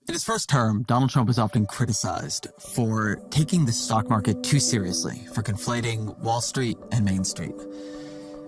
In his first term, Donald Trump was often criticized for taking the stock market too seriously, for conflating Wall Street and Main Street.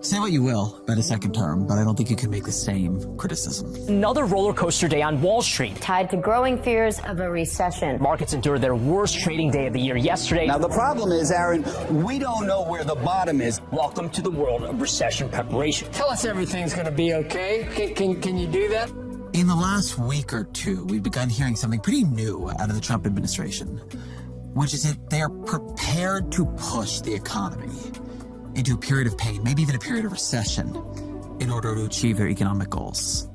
Say what you will about his second term, but I don't think you can make the same criticism. Another roller coaster day on Wall Street. Tied to growing fears of a recession. Markets endured their worst trading day of the year yesterday. Now, the problem is, Aaron, we don't know where the bottom is. Welcome to the world of recession preparation. Tell us everything's going to be okay. Can you do that? In the last week or two, we've begun hearing something pretty new out of the Trump administration, which is that they're prepared to push the economy into a period of pain, maybe even a period of recession, in order to achieve their economic goals.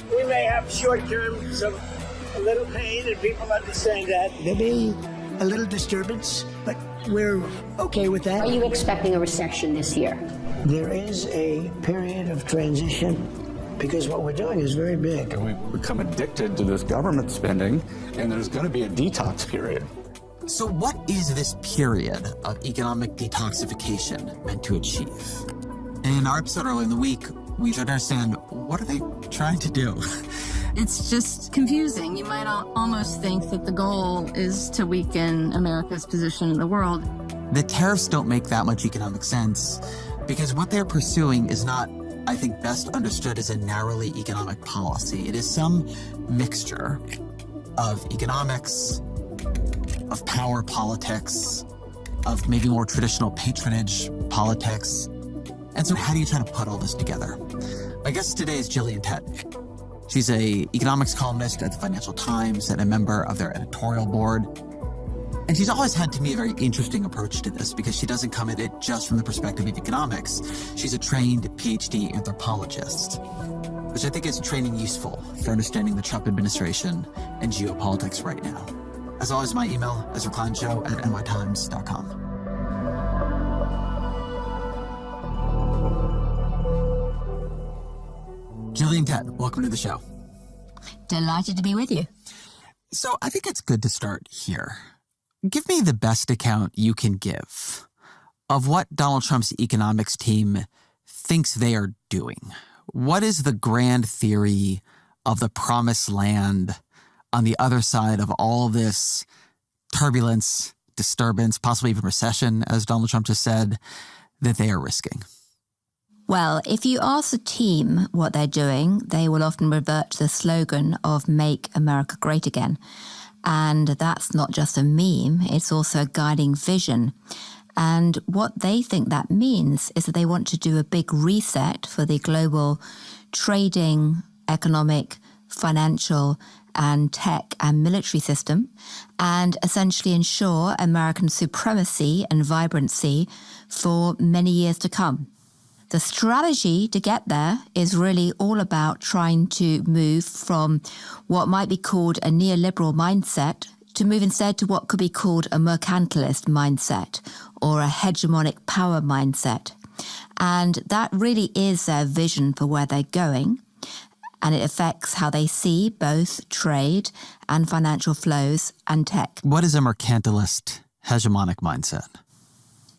We may have short-term a little pain, and people understand that. There'll be a little disturbance, but we're okay with that. Are you expecting a recession this year? There is a period of transition because what we're doing is very big. And we've become addicted to this government spending, and there's going to be a detox period. So what is this period of economic detoxification meant to achieve? In our episode earlier in the week, we tried to understand, what are they trying to do? It's just confusing. You might almost think that the goal is to weaken America's position in the world. The tariffs don't make that much economic sense because what they're pursuing is not, I think, best understood as a narrowly economic policy. It is some mixture of economics, of power politics, of maybe more traditional patronage politics. And so how do you try to put all this together? My guest today is Gillian Tett. She's an economics columnist at the Financial Times and a member of their editorial board. And she's always had, to me, a very interesting approach to this because she doesn't come at it just from the perspective of economics. She's a trained PhD anthropologist, which I think is training useful for understanding the Trump administration and geopolitics right now. As always, my email, Ezra Klein Show at nytimes.com. Gillian Tett, welcome to the show. Delighted to be with you. So I think it's good to start here. Give me the best account you can give of what Donald Trump's economics team thinks they are doing. What is the grand theory of the promised land on the other side of all of this turbulence, disturbance, possibly even recession, as Donald Trump just said, that they are risking? Well, if you ask the team what they're doing, they will often revert to the slogan of Make America Great Again. And that's not just a meme, it's also a guiding vision. And what they think that means is that they want to do a big reset for the global trading, economic, financial, and tech and military system, and essentially ensure American supremacy and vibrancy for many years to come. The strategy to get there is really all about trying to move from what might be called a neoliberal mindset to move instead to what could be called a mercantilist mindset or a hegemonic power mindset. And that really is their vision for where they're going. And it affects how they see both trade and financial flows and tech. What is a mercantilist hegemonic mindset?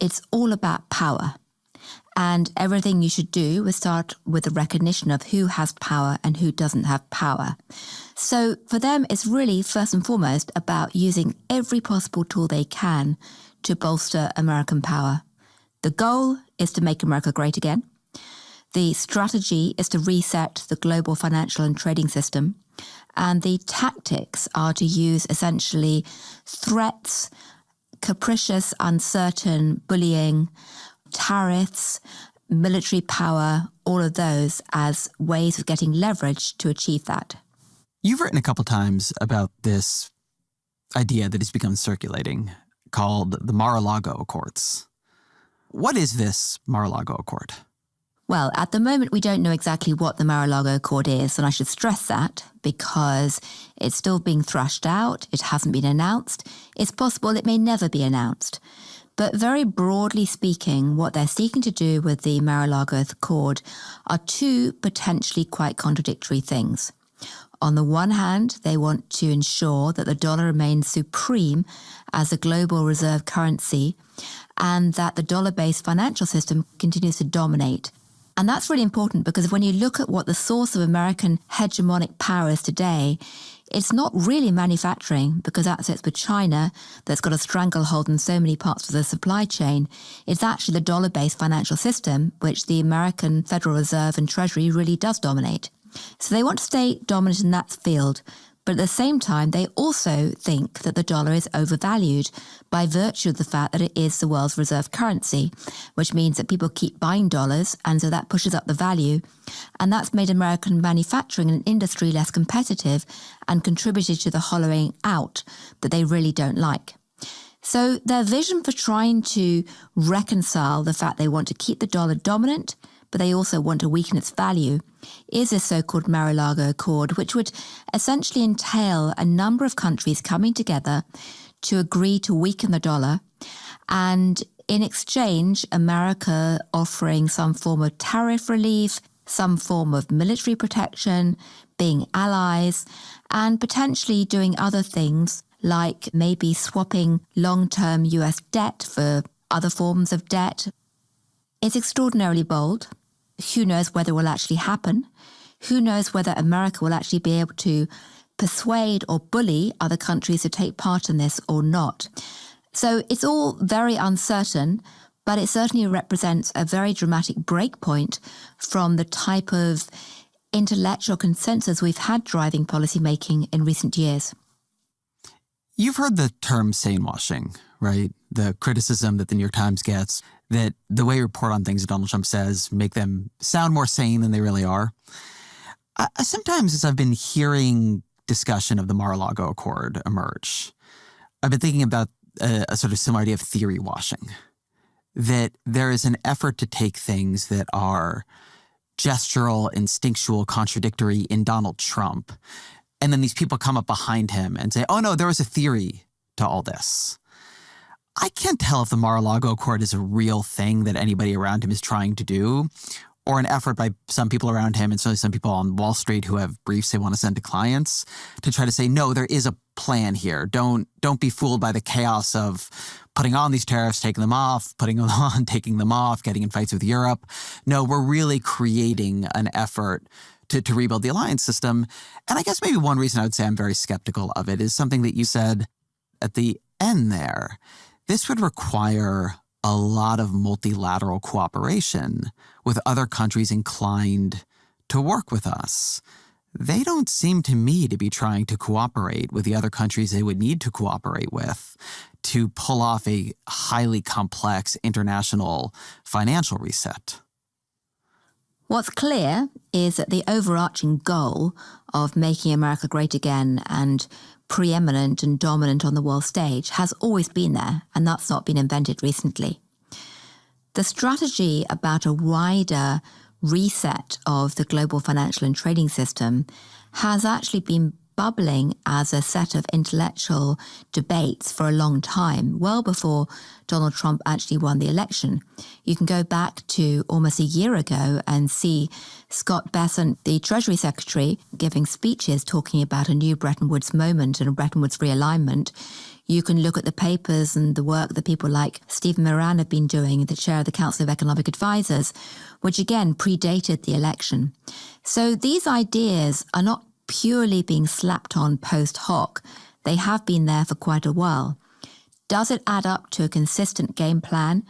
It's all about power. And everything you should do is start with the recognition of who has power and who doesn't have power. So for them, it's really first and foremost about using every possible tool they can to bolster American power. The goal is to make America great again. The strategy is to reset the global financial and trading system. And the tactics are to use essentially threats, capricious, uncertain bullying, tariffs, military power, all of those as ways of getting leverage to achieve that. You've written a couple times about this idea that has become circulating called the Mar-a-Lago Accords. What is this Mar-a-Lago Accord? Well, at the moment, we don't know exactly what the Mar-a-Lago Accord is, and I should stress that because it's still being thrashed out. It hasn't been announced. It's possible it may never be announced. But very broadly speaking, what they're seeking to do with the Mar-a-Lago Accord are two potentially quite contradictory things. On the one hand, they want to ensure that the dollar remains supreme as a global reserve currency and that the dollar-based financial system continues to dominate. And that's really important because when you look at what the source of American hegemonic power is today, It's not really manufacturing because that sits with China that's got a stranglehold in so many parts of the supply chain. It's actually the dollar-based financial system, which the American Federal Reserve and Treasury really does dominate. So they want to stay dominant in that field. But at the same time, they also think that the dollar is overvalued by virtue of the fact that it is the world's reserve currency, which means that people keep buying dollars, and so that pushes up the value. And that's made American manufacturing and industry less competitive and contributed to the hollowing out that they really don't like. So their vision for trying to reconcile the fact they want to keep the dollar dominant, but they also want to weaken its value, is this so-called Mar-a-Lago Accord, which would essentially entail a number of countries coming together to agree to weaken the dollar, and in exchange, America offering some form of tariff relief, some form of military protection, being allies, and potentially doing other things like maybe swapping long-term US debt for other forms of debt. It's extraordinarily bold. Who knows whether it will actually happen? Who knows whether America will actually be able to persuade or bully other countries to take part in this or not? So it's all very uncertain, but it certainly represents a very dramatic breakpoint from the type of intellectual consensus we've had driving policymaking in recent years. You've heard the term sane washing, right? The criticism that the New York Times gets that the way you report on things that Donald Trump says make them sound more sane than they really are. Sometimes as I've been hearing discussion of the Mar-a-Lago Accord emerge, I've been thinking about a sort of similar idea of theory washing, that there is an effort to take things that are gestural, instinctual, contradictory in Donald Trump, and then these people come up behind him and say, oh no, there was a theory to all this. I can't tell if the Mar-a-Lago Accord is a real thing that anybody around him is trying to do, or an effort by some people around him, and certainly some people on Wall Street who have briefs they want to send to clients to try to say, no, there is a plan here. Don't be fooled by the chaos of putting on these tariffs, taking them off, putting them on, taking them off, getting in fights with Europe. No, we're really creating an effort to rebuild the alliance system. And I guess maybe one reason I would say I'm very skeptical of it is something that you said at the end there. This would require a lot of multilateral cooperation with other countries inclined to work with us. They don't seem to me to be trying to cooperate with the other countries they would need to cooperate with to pull off a highly complex international financial reset. What's clear is that the overarching goal of making America great again and preeminent and dominant on the world stage has always been there, and that's not been invented recently. The strategy about a wider reset of the global financial and trading system has actually been bubbling as a set of intellectual debates for a long time, well before Donald Trump actually won the election. You can go back to almost a year ago and see Scott Bessent, the Treasury Secretary, giving speeches talking about a new Bretton Woods moment and a Bretton Woods realignment. You can look at the papers and the work that people like Stephen Moran have been doing, the chair of the Council of Economic Advisors, which again predated the election. So these ideas are not purely being slapped on post hoc. They have been there for quite a while. Does it add up to a consistent game plan?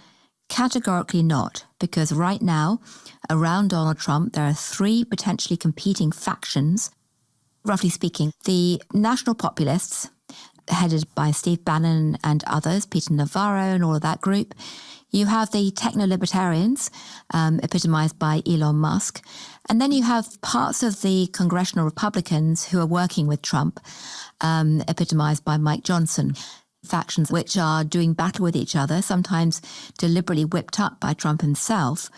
Categorically not, because right now, around Donald Trump, there are three potentially competing factions. Roughly speaking, the national populists, headed by Steve Bannon and others, Peter Navarro and all of that group. You have the techno-libertarians, epitomized by Elon Musk. And then you have parts of the congressional Republicans who are working with Trump, epitomized by Mike Johnson. Factions which are doing battle with each other, sometimes deliberately whipped up by Trump himself.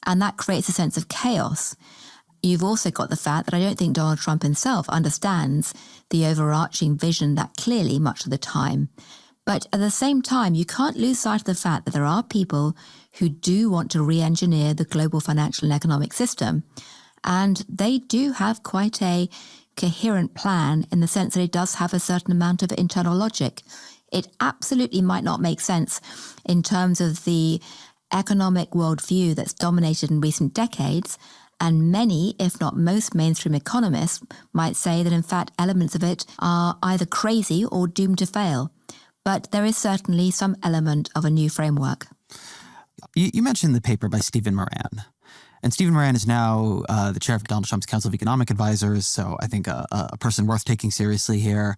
And that creates a sense of chaos. You've also got the fact that I don't think Donald Trump himself understands the overarching vision that clearly much of the time. But at the same time, you can't lose sight of the fact that there are people who do want to re-engineer the global financial and economic system. And they do have quite a coherent plan in the sense that it does have a certain amount of internal logic. It absolutely might not make sense in terms of the economic worldview that's dominated in recent decades, And many, if not most mainstream economists might say that in fact elements of it are either crazy or doomed to fail. But there is certainly some element of a new framework. You mentioned the paper by Stephen Moran. And Stephen Moran is now the chair of Donald Trump's Council of Economic Advisors, so I think a person worth taking seriously here.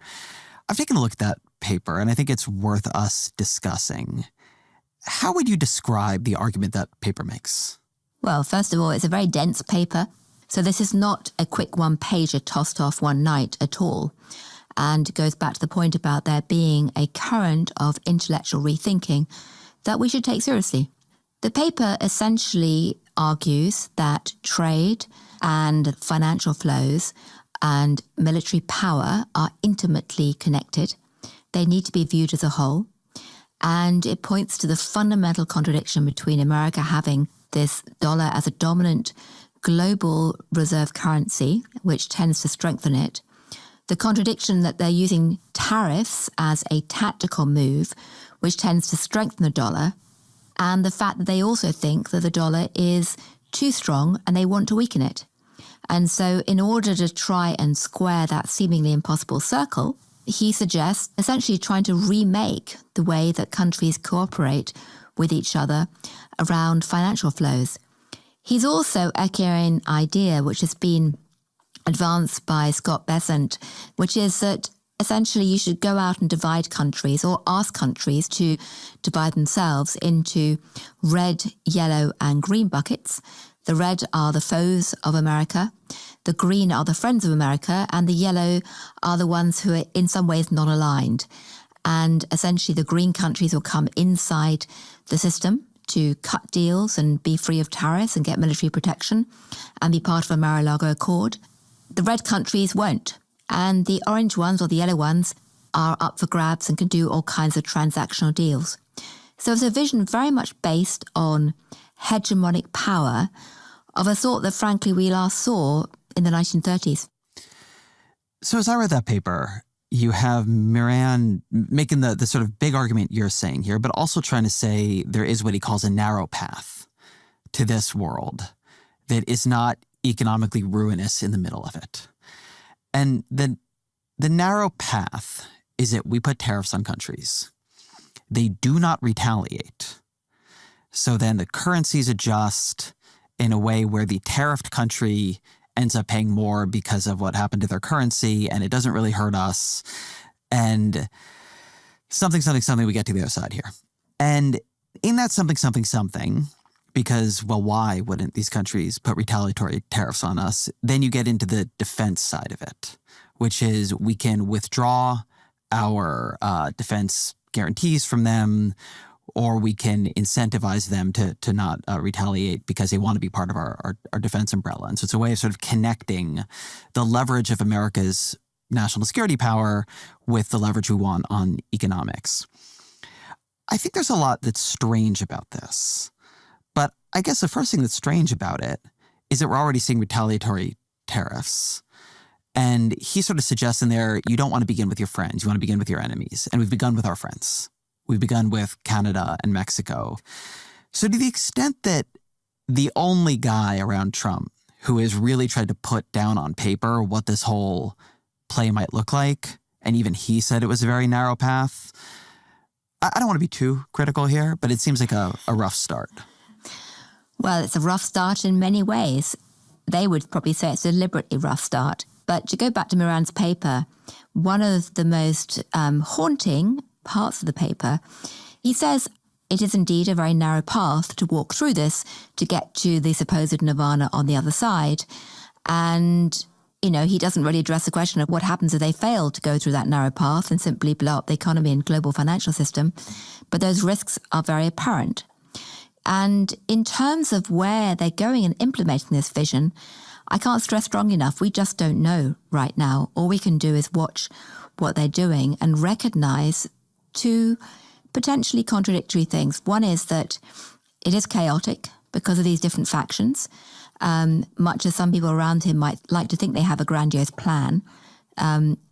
I've taken a look at that paper, and I think it's worth us discussing. How would you describe the argument that paper makes? Well, first of all, it's a very dense paper. So this is not a quick one-pager tossed off one night at all. And goes back to the point about there being a current of intellectual rethinking that we should take seriously. The paper essentially argues that trade and financial flows and military power are intimately connected. They need to be viewed as a whole. And it points to the fundamental contradiction between America having this dollar as a dominant global reserve currency, which tends to strengthen it, the contradiction that they're using tariffs as a tactical move, which tends to strengthen the dollar, and the fact that they also think that the dollar is too strong and they want to weaken it. And so in order to try and square that seemingly impossible circle, he suggests essentially trying to remake the way that countries cooperate with each other around financial flows. He's also echoing an idea which has been advanced by Scott Bessent, which is that essentially you should go out and divide countries or ask countries to divide themselves into red, yellow and green buckets. The red are the foes of America, the green are the friends of America, and the yellow are the ones who are in some ways non-aligned. And essentially the green countries will come inside the system to cut deals and be free of tariffs and get military protection and be part of a Mar-a-Lago Accord. The red countries won't. And the orange ones or the yellow ones are up for grabs and can do all kinds of transactional deals. So it's a vision very much based on hegemonic power of a sort that, frankly, we last saw in the 1930s. So as I read that paper, you have Moran making the sort of big argument you're saying here, but also trying to say there is what he calls a narrow path to this world that is not economically ruinous in the middle of it. And the narrow path is that we put tariffs on countries. They do not retaliate. So then the currencies adjust in a way where the tariffed country ends up paying more because of what happened to their currency, and it doesn't really hurt us. And something, we get to the other side here. And in that something, because, well, why wouldn't these countries put retaliatory tariffs on us? Then you get into the defense side of it, which is we can withdraw our defense guarantees from them, or we can incentivize them to not retaliate because they want to be part of our defense umbrella. And so it's a way of sort of connecting the leverage of America's national security power with the leverage we want on economics. I think there's a lot that's strange about this. But I guess the first thing that's strange about it is that we're already seeing retaliatory tariffs. And he sort of suggests in there, you don't want to begin with your friends, you want to begin with your enemies. And we've begun with our friends. We've begun with Canada and Mexico. So to the extent that the only guy around Trump who has really tried to put down on paper what this whole play might look like, and even he said it was a very narrow path, I don't want to be too critical here, but it seems like a rough start. Well, it's a rough start in many ways. They would probably say it's a deliberately rough start. But to go back to Moran's paper, one of the most haunting parts of the paper, he says it is indeed a very narrow path to walk through this to get to the supposed nirvana on the other side. And, you know, he doesn't really address the question of what happens if they fail to go through that narrow path and simply blow up the economy and global financial system. But those risks are very apparent. And in terms of where they're going and implementing this vision, I can't stress strong enough, we just don't know right now. All we can do is watch what they're doing and recognize two potentially contradictory things. One is that it is chaotic because of these different factions. Much as some people around him might like to think they have a grandiose plan,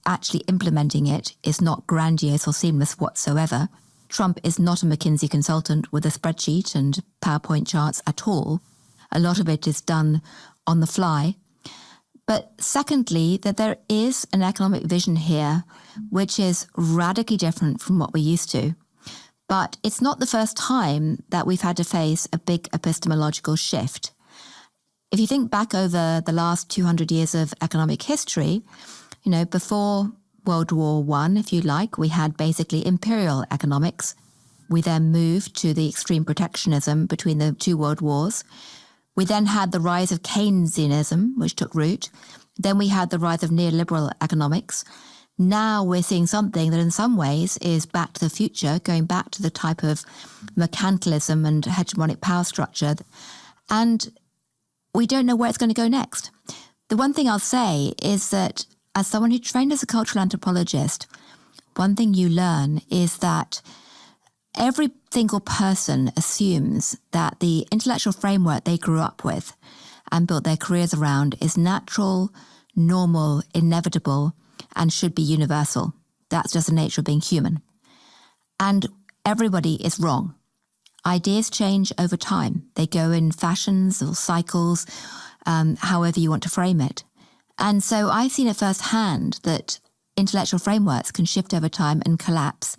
actually implementing it is not grandiose or seamless whatsoever. Trump is not a McKinsey consultant with a spreadsheet and PowerPoint charts at all. A lot of it is done on the fly. But secondly, that there is an economic vision here which is radically different from what we're used to. But it's not the first time that we've had to face a big epistemological shift. If you think back over the last 200 years of economic history, before World War I, if you like, we had basically imperial economics. We then moved to the extreme protectionism between the two world wars. We then had the rise of Keynesianism, which took root. Then we had the rise of neoliberal economics. Now we're seeing something that in some ways is back to the future, going back to the type of mercantilism and hegemonic power structure. And we don't know where it's going to go next. The one thing I'll say is that as someone who trained as a cultural anthropologist, one thing you learn is that every single person assumes that the intellectual framework they grew up with and built their careers around is natural, normal, inevitable, and should be universal. That's just the nature of being human. And everybody is wrong. Ideas change over time. They go in fashions or cycles, however you want to frame it. And so I've seen it firsthand that intellectual frameworks can shift over time and collapse,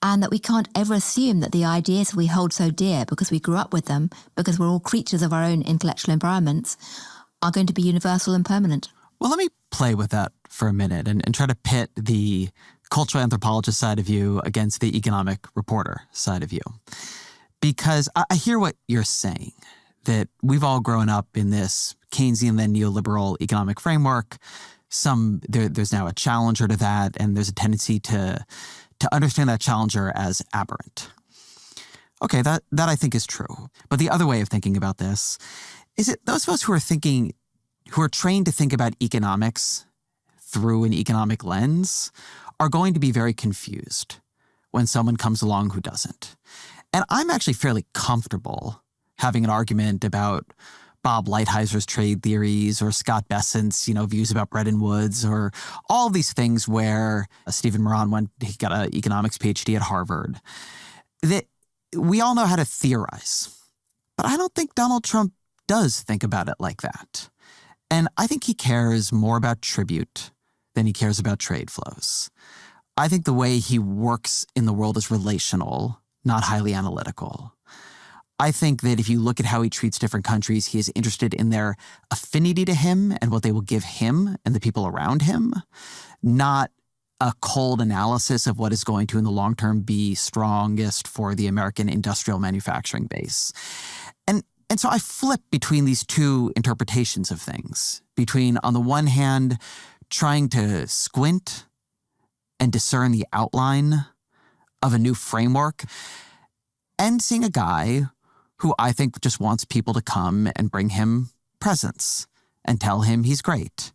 and that we can't ever assume that the ideas we hold so dear because we grew up with them, because we're all creatures of our own intellectual environments, are going to be universal and permanent. Well, let me play with that for a minute and try to pit the cultural anthropologist side of you against the economic reporter side of you. Because I hear what you're saying, that we've all grown up in this Keynesian then neoliberal economic framework. There's now a challenger to that, and there's a tendency to understand that challenger as aberrant. Okay, that I think is true. But the other way of thinking about this is that those of us who are trained to think about economics through an economic lens are going to be very confused when someone comes along who doesn't. And I'm actually fairly comfortable having an argument about Bob Lighthizer trade theories or Scott Bessant's, views about Bretton Woods or all these things where Stephen Moran he got an economics PhD at Harvard. That we all know how to theorize. But I don't think Donald Trump does think about it like that. And I think he cares more about tribute than he cares about trade flows. I think the way he works in the world is relational, not highly analytical. I think that if you look at how he treats different countries, he is interested in their affinity to him and what they will give him and the people around him, not a cold analysis of what is going to, in the long term, be strongest for the American industrial manufacturing base. And so I flip between these two interpretations of things, between, on the one hand, trying to squint and discern the outline of a new framework, and seeing a guy who I think just wants people to come and bring him presents and tell him he's great.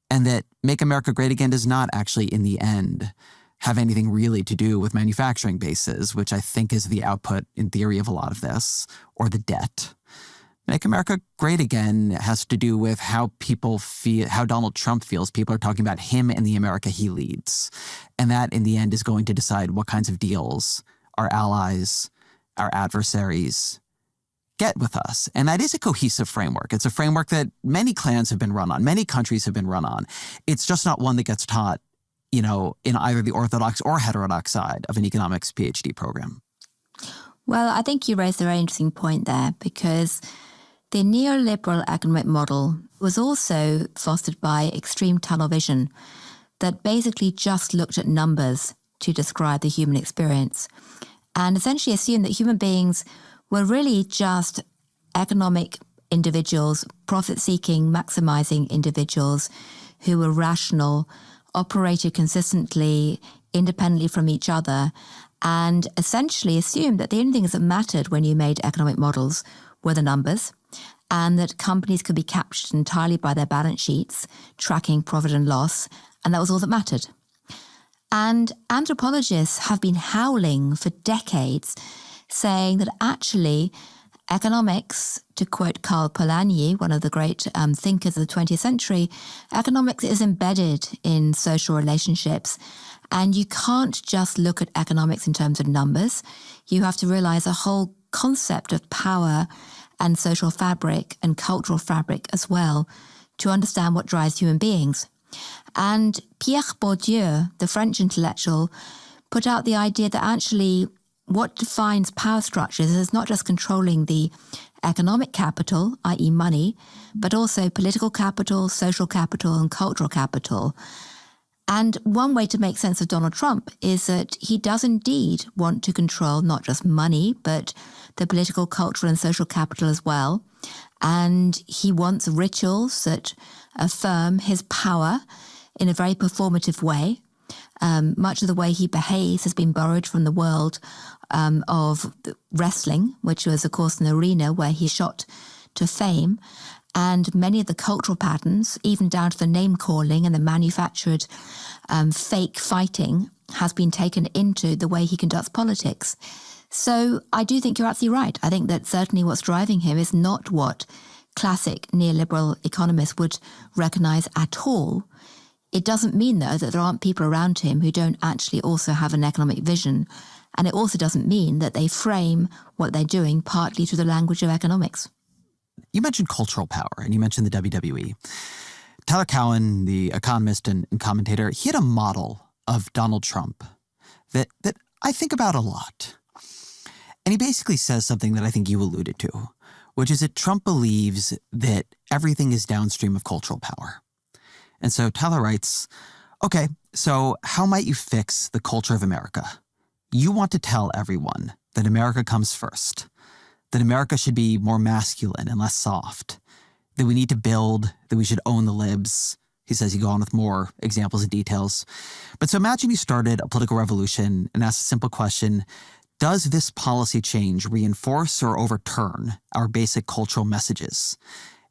And that Make America Great Again does not actually, in the end, have anything really to do with manufacturing bases, which I think is the output, in theory, of a lot of this, or the debt. Make America Great Again has to do with how people feel, how Donald Trump feels people are talking about him and the America he leads. And that, in the end, is going to decide what kinds of deals our allies, our adversaries get with us. And that is a cohesive framework. It's a framework that many clans have been run on, many countries have been run on. It's just not one that gets taught, in either the orthodox or heterodox side of an economics PhD program. Well, I think you raised a very interesting point there, because the neoliberal economic model was also fostered by extreme tunnel vision that basically just looked at numbers to describe the human experience, and essentially assumed that human beings were really just economic individuals, profit-seeking, maximizing individuals who were rational, operated consistently, independently from each other, and essentially assumed that the only things that mattered when you made economic models were the numbers, and that companies could be captured entirely by their balance sheets, tracking profit and loss, and that was all that mattered. And anthropologists have been howling for decades, saying that actually economics, to quote Karl Polanyi, one of the great thinkers of the 20th century, economics is embedded in social relationships. And you can't just look at economics in terms of numbers. You have to realize a whole concept of power and social fabric and cultural fabric as well to understand what drives human beings. And Pierre Bourdieu, the French intellectual, put out the idea that actually what defines power structures is not just controlling the economic capital, i.e. money, but also political capital, social capital, and cultural capital. And one way to make sense of Donald Trump is that he does indeed want to control not just money, but the political, cultural, and social capital as well. And he wants rituals that affirm his power in a very performative way. Much of the way he behaves has been borrowed from the world of wrestling, which was, of course, an arena where he shot to fame. And many of the cultural patterns, even down to the name-calling and the manufactured fake fighting, has been taken into the way he conducts politics. So I do think you're absolutely right. I think that certainly what's driving him is not what classic neoliberal economists would recognize at all. It doesn't mean, though, that there aren't people around him who don't actually also have an economic vision. And it also doesn't mean that they frame what they're doing partly through the language of economics. You mentioned cultural power, and you mentioned the WWE. Tyler Cowen, the economist and commentator, he had a model of Donald Trump that I think about a lot. And he basically says something that I think you alluded to, which is that Trump believes that everything is downstream of cultural power. And so Tyler writes, okay, so how might you fix the culture of America? You want to tell everyone that America comes first, that America should be more masculine and less soft, that we need to build, that we should own the libs. He says you go on with more examples and details. But so imagine you started a political revolution and asked a simple question: does this policy change reinforce or overturn our basic cultural messages?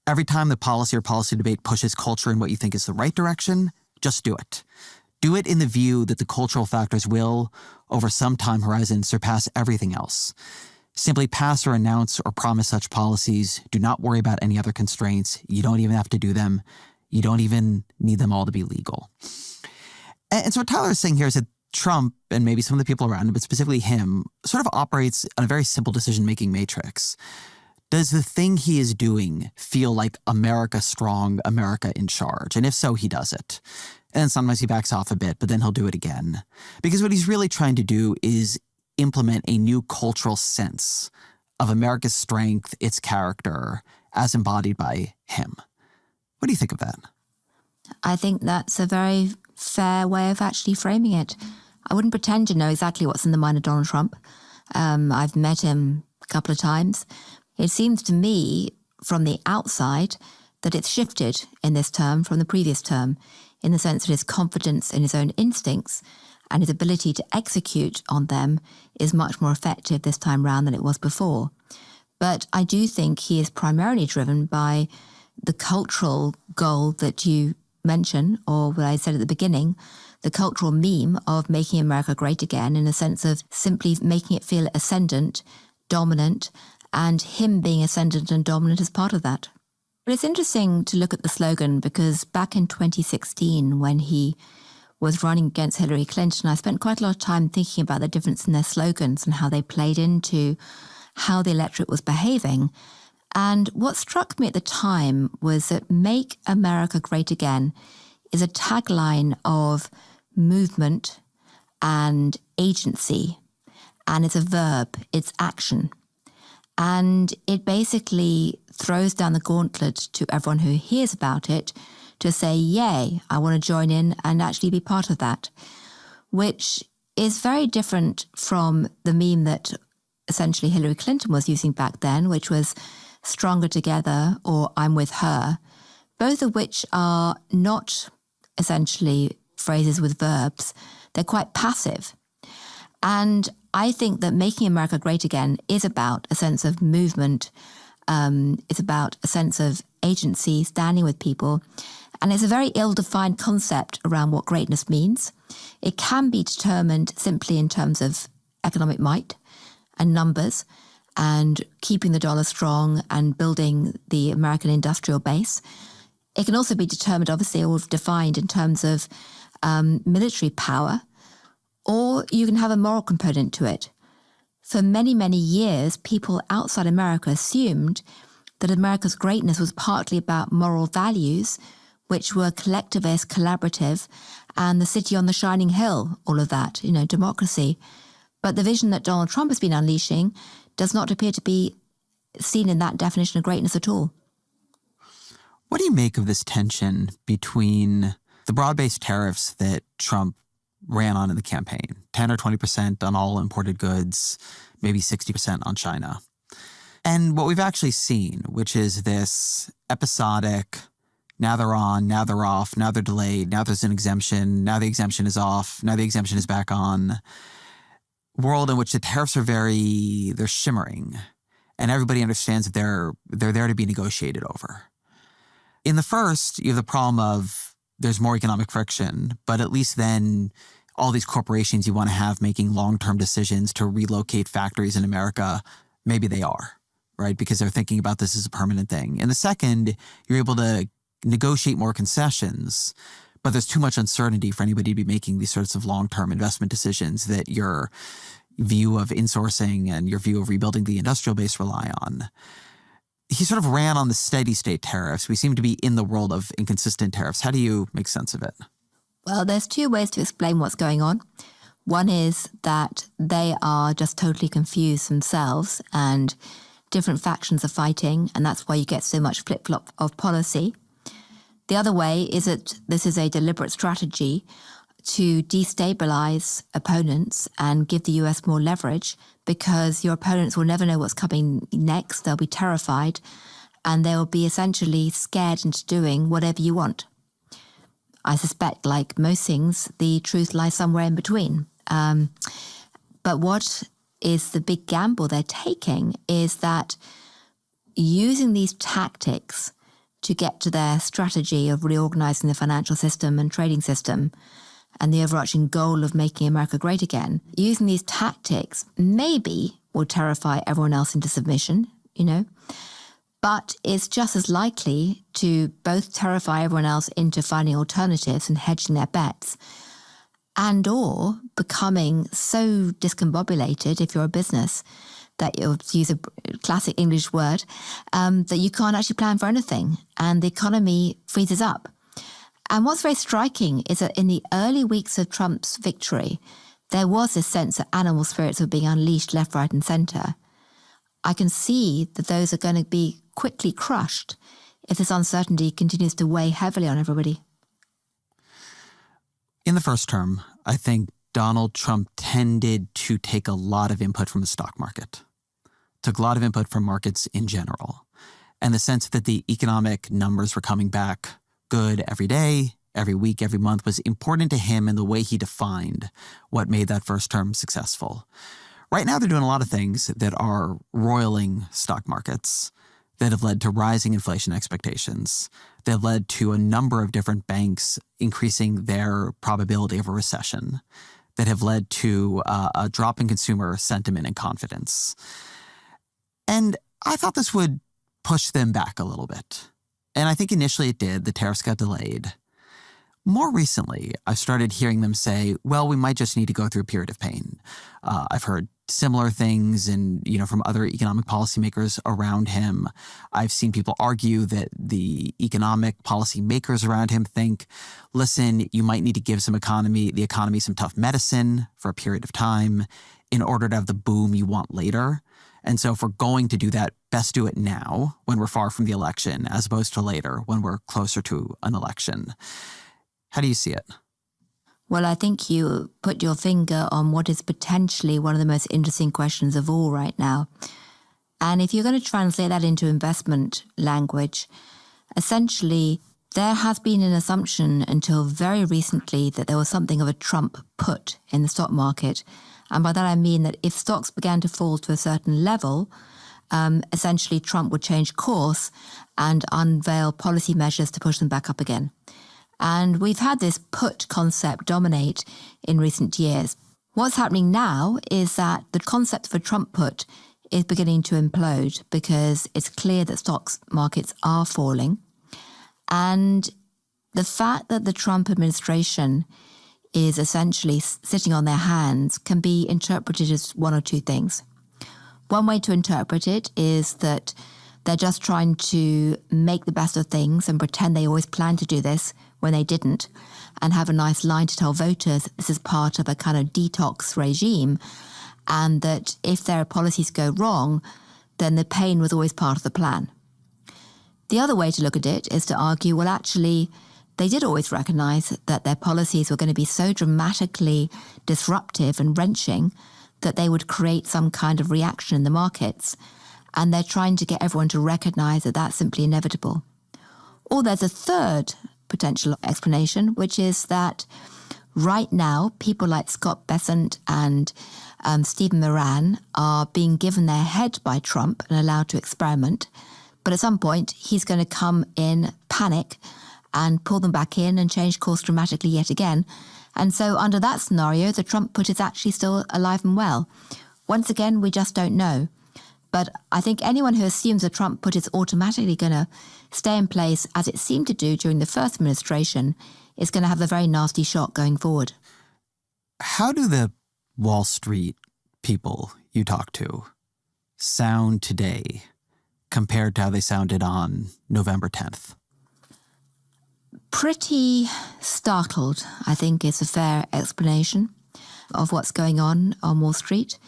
Every time the policy or policy debate pushes culture in what you think is the right direction, just do it. Do it in the view that the cultural factors will, over some time horizon, surpass everything else. Simply pass or announce or promise such policies. Do not worry about any other constraints. You don't even have to do them. You don't even need them all to be legal. And so what Tyler is saying here is that Trump, and maybe some of the people around him, but specifically him, sort of operates on a very simple decision-making matrix. Does the thing he is doing feel like America strong, America in charge? And if so, he does it. And sometimes he backs off a bit, but then he'll do it again. Because what he's really trying to do is implement a new cultural sense of America's strength, its character, as embodied by him. What do you think of that? I think that's a very fair way of actually framing it. I wouldn't pretend to know exactly what's in the mind of Donald Trump. I've met him a couple of times. It seems to me, from the outside, that it's shifted in this term from the previous term, in the sense that his confidence in his own instincts and his ability to execute on them is much more effective this time round than it was before. But I do think he is primarily driven by the cultural goal that you mention, or what I said at the beginning, the cultural meme of making America great again, in a sense of simply making it feel ascendant, dominant, and him being ascendant and dominant as part of that. But it's interesting to look at the slogan, because back in 2016, when he was running against Hillary Clinton, I spent quite a lot of time thinking about the difference in their slogans and how they played into how the electorate was behaving. And what struck me at the time was that Make America Great Again is a tagline of movement and agency. And it's a verb, it's action. And it basically throws down the gauntlet to everyone who hears about it to say, yay, I want to join in and actually be part of that, which is very different from the meme that essentially Hillary Clinton was using back then, which was stronger together or I'm with her, both of which are not essentially phrases with verbs. They're quite passive. And I think that Making America Great Again is about a sense of movement. It's about a sense of agency, standing with people. And it's a very ill-defined concept around what greatness means. It can be determined simply in terms of economic might and numbers and keeping the dollar strong and building the American industrial base. It can also be determined, obviously, or defined in terms of military power, or you can have a moral component to it. For many, many years, people outside America assumed that America's greatness was partly about moral values, which were collectivist, collaborative, and the city on the shining hill, all of that, democracy. But the vision that Donald Trump has been unleashing does not appear to be seen in that definition of greatness at all. What do you make of this tension between the broad-based tariffs that Trump ran on in the campaign, 10 or 20% on all imported goods, maybe 60% on China, and what we've actually seen, which is this episodic, now they're on, now they're off, now they're delayed, now there's an exemption, now the exemption is off, now the exemption is back on, world in which the tariffs are they're shimmering, and everybody understands that they're there to be negotiated over. In the first, you have the problem of there's more economic friction, but at least then all these corporations you want to have making long-term decisions to relocate factories in America, maybe they are, right? Because they're thinking about this as a permanent thing. In the second, you're able to negotiate more concessions, but there's too much uncertainty for anybody to be making these sorts of long-term investment decisions that your view of insourcing and your view of rebuilding the industrial base rely on. He sort of ran on the steady state tariffs. We seem to be in the world of inconsistent tariffs. How do you make sense of it? Well, there's two ways to explain what's going on. One is that they are just totally confused themselves and different factions are fighting, and that's why you get so much flip-flop of policy. The other way is that this is a deliberate strategy to destabilize opponents and give the US more leverage, because your opponents will never know what's coming next. They'll be terrified and they'll be essentially scared into doing whatever you want. I suspect, like most things, the truth lies somewhere in between. But what is the big gamble they're taking is that using these tactics to get to their strategy of reorganizing the financial system and trading system and the overarching goal of making America great again, using these tactics maybe will terrify everyone else into submission, but it's just as likely to both terrify everyone else into finding alternatives and hedging their bets, and or becoming so discombobulated, if you're a business, that you'll use a classic English word, that you can't actually plan for anything and the economy freezes up. And what's very striking is that in the early weeks of Trump's victory, there was this sense that animal spirits were being unleashed left, right, and centre. I can see that those are going to be quickly crushed if this uncertainty continues to weigh heavily on everybody. In the first term, I think Donald Trump tended to take a lot of input from the stock market, took a lot of input from markets in general, and the sense that the economic numbers were coming back good every day, every week, every month was important to him in the way he defined what made that first term successful. Right now, they're doing a lot of things that are roiling stock markets that have led to rising inflation expectations, that have led to a number of different banks increasing their probability of a recession, that have led to a drop in consumer sentiment and confidence. And I thought this would push them back a little bit. And I think initially it did. The tariffs got delayed. More recently, I've started hearing them say, well, we might just need to go through a period of pain. I've heard similar things from other economic policymakers around him. I've seen people argue that the economic policy makers around him think, listen, you might need to give the economy some tough medicine for a period of time in order to have the boom you want later. And so if we're going to do that, best do it now when we're far from the election, as opposed to later when we're closer to an election. How do you see it? Well, I think you put your finger on what is potentially one of the most interesting questions of all right now. And if you're going to translate that into investment language, essentially there has been an assumption until very recently that there was something of a Trump put in the stock market. And by that I mean that if stocks began to fall to a certain level, essentially Trump would change course and unveil policy measures to push them back up again. And we've had this put concept dominate in recent years. What's happening now is that the concept of a Trump put is beginning to implode because it's clear that stocks markets are falling. And the fact that the Trump administration is essentially sitting on their hands can be interpreted as one or two things. One way to interpret it is that they're just trying to make the best of things and pretend they always planned to do this when they didn't, and have a nice line to tell voters this is part of a kind of detox regime, and that if their policies go wrong, then the pain was always part of the plan. The other way to look at it is to argue, well, actually, they did always recognize that their policies were going to be so dramatically disruptive and wrenching that they would create some kind of reaction in the markets, and they're trying to get everyone to recognize that that's simply inevitable. Or there's a third potential explanation, which is that right now, people like Scott Bessent and Stephen Moran are being given their head by Trump and allowed to experiment. But at some point, he's going to come in, panic, and pull them back in and change course dramatically yet again. And so under that scenario, the Trump put is actually still alive and well. Once again, we just don't know. But I think anyone who assumes a Trump put is automatically going to stay in place, as it seemed to do during the first administration, is going to have a very nasty shock going forward. How do the Wall Street people you talk to sound today compared to how they sounded on November 10th? Pretty startled, I think, is a fair explanation of what's going on Wall Street,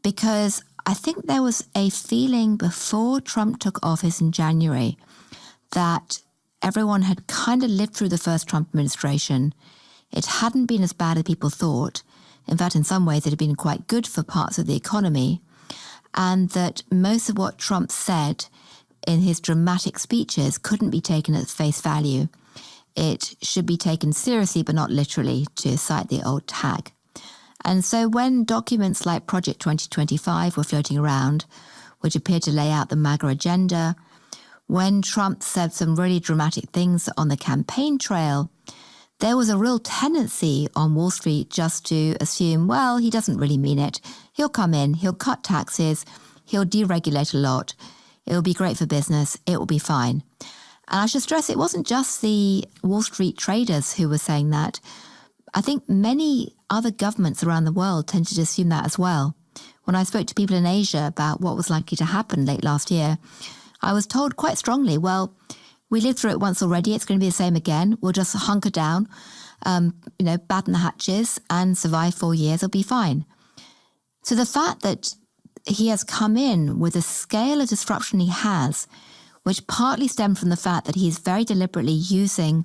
because I think there was a feeling before Trump took office in January that everyone had kind of lived through the first Trump administration. It hadn't been as bad as people thought. In fact, in some ways, it had been quite good for parts of the economy, and that most of what Trump said in his dramatic speeches couldn't be taken at face value. It should be taken seriously, but not literally, to cite the old tag. And so when documents like Project 2025 were floating around, which appeared to lay out the MAGA agenda, when Trump said some really dramatic things on the campaign trail, there was a real tendency on Wall Street just to assume, well, he doesn't really mean it. He'll come in, he'll cut taxes, he'll deregulate a lot. It'll be great for business, it will be fine. And I should stress, it wasn't just the Wall Street traders who were saying that. I think many other governments around the world tended to assume that as well. When I spoke to people in Asia about what was likely to happen late last year, I was told quite strongly, well, we lived through it once already, it's going to be the same again. We'll just hunker down, batten the hatches and survive 4 years, it'll be fine. So the fact that he has come in with the scale of disruption he has, which partly stemmed from the fact that he's very deliberately using